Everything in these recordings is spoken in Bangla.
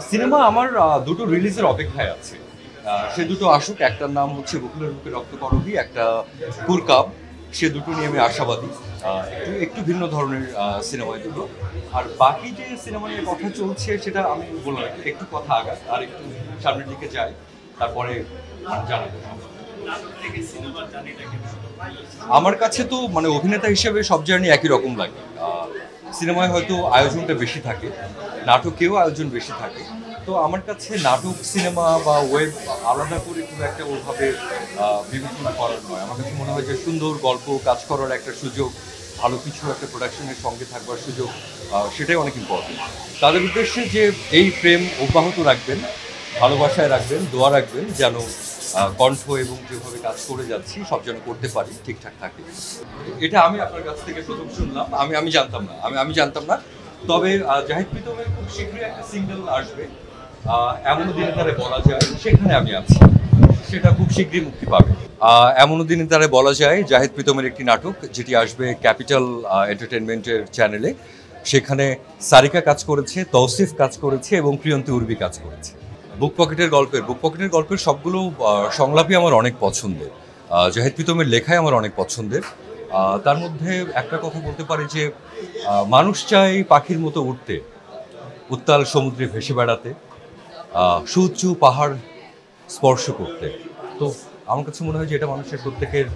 সিনেমা আমার দুটো রিলিজের অপেক্ষায় আছে। সে দুটো আসুক। একটার নাম হচ্ছে বকুলের বুকে রক্তকরবী, একটা কুরকাব। সে দুটো নিয়ে আমি আশাবাদী। একটু একটু ভিন্ন ধরনের সিনেমা দুটো। আর বাকি যে সিনেমা নিয়ে কথা চলছে সেটা আমি বললাম একটু কথা আগাক আর একটু সামনের দিকে যাই, তারপরে জানাবো। আমার কাছে তো মানে অভিনেতা হিসেবে সব জার্নি একই রকম লাগে। সিনেমায় হয়তো আয়োজনটা বেশি থাকে, নাটকেও আয়োজন বেশি থাকে। তো আমার কাছে নাটক, সিনেমা বা ওয়েব আলাদা করে খুব একটা ওইভাবে বিবেচনা করার নয়। আমার কাছে মনে হয় যে সুন্দর গল্প কাজ করার একটা সুযোগ, ভালো কিছু একটা প্রোডাকশনের সঙ্গে থাকবার সুযোগ, সেটাই অনেক ইম্পর্টেন্ট। তাদের উদ্দেশ্যে যে এই প্রেম অব্যাহত রাখবেন, ভালোবাসায় রাখবেন, দোয়া রাখবেন যেন কণ্ঠ এবং যেভাবে কাজ করে যাচ্ছি সব যেন করতে পারি, ঠিকঠাক থাকে। এটা আমি আপনার কাছ থেকে প্রথম শুনলাম। আমি জানতাম না, আমি জানতাম না। তবে জাহিদ প্রীতমের খুব শীঘ্রই একটা সিঙ্গেল আসবে, এমনও দিনে তারে বলা যায়, সেখানে আমি আছি। সেটা খুব শীঘ্রই মুক্তি পাবে। এমনও দিনে তারে বলা যায় জাহিদ প্রীতমের একটি নাটক, যেটি আসবে ক্যাপিটাল এন্টারটেনমেন্টের চ্যানেলে। সেখানে সারিকা কাজ করেছে, তৌসিফ কাজ করেছে এবং প্রিয়ন্তী উর্বি কাজ করেছে। বুক পকেটের গল্পের সবগুলো সংলাপই আমার অনেক পছন্দের। জাহিদ প্রীতমের লেখাই আমার অনেক পছন্দের। তার মধ্যে একটা কথা বলতে পারি যে মানুষ চায় পাখির মতো উঠতে, উত্তাল সমুদ্রে ভেসে বেড়াতে, সুউচ্চ পাহাড় স্পর্শ করতে। তো আমার কাছে মনে হয় যে এটা মানুষের প্রত্যেকের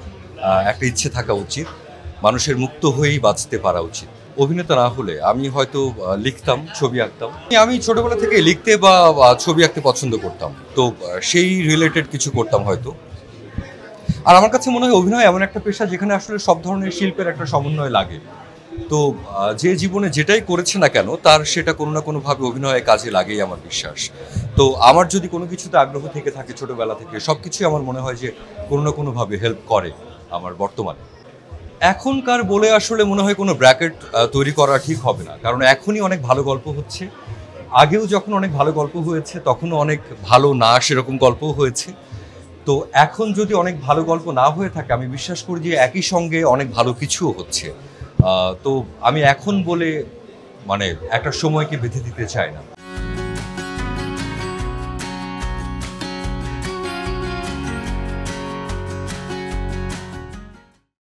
একটা ইচ্ছে থাকা উচিত, মানুষের মুক্ত হয়েই বাঁচতে পারা উচিত। অভিনেতা না হলে আমি হয়তো লিখতাম, ছবি আঁকতাম। আমি ছোটবেলা থেকে লিখতে বা ছবি আঁকতে পছন্দ করতাম, তো সেই রিলেটেড কিছু করতাম হয়তো। আর আমার কাছে মনে হয় অভিনয় এমন একটা পেশা যেখানে আসলে সব ধরনের শিল্পের একটা সমন্বয় লাগে। তো যে জীবনে যেটাই করেছে না কেন তার সেটা কোনো না কোনোভাবে অভিনয়ে কাজে লাগেই আমার বিশ্বাস। তো আমার যদি কোনো কিছুতে আগ্রহ থেকে থাকে ছোটবেলা থেকে, সব কিছুই আমার মনে হয় যে কোনো না কোনোভাবে হেল্প করে আমার বর্তমানে। এখনকার বলে আসলে মনে হয় কোনো ব্র্যাকেট তৈরি করা ঠিক হবে না, কারণ এখনই অনেক ভালো গল্প হচ্ছে। আগেও যখন অনেক ভালো গল্প হয়েছে তখনও অনেক ভালো না সেরকম গল্পও হয়েছে। তো এখন যদি অনেক ভালো গল্প না হয়ে থাকে, আমি বিশ্বাস করি যে একই সঙ্গে অনেক ভালো কিছুও হচ্ছে। তো আমি এখন বলে মানে একটা সময়কে বেঁধে দিতে চাই না।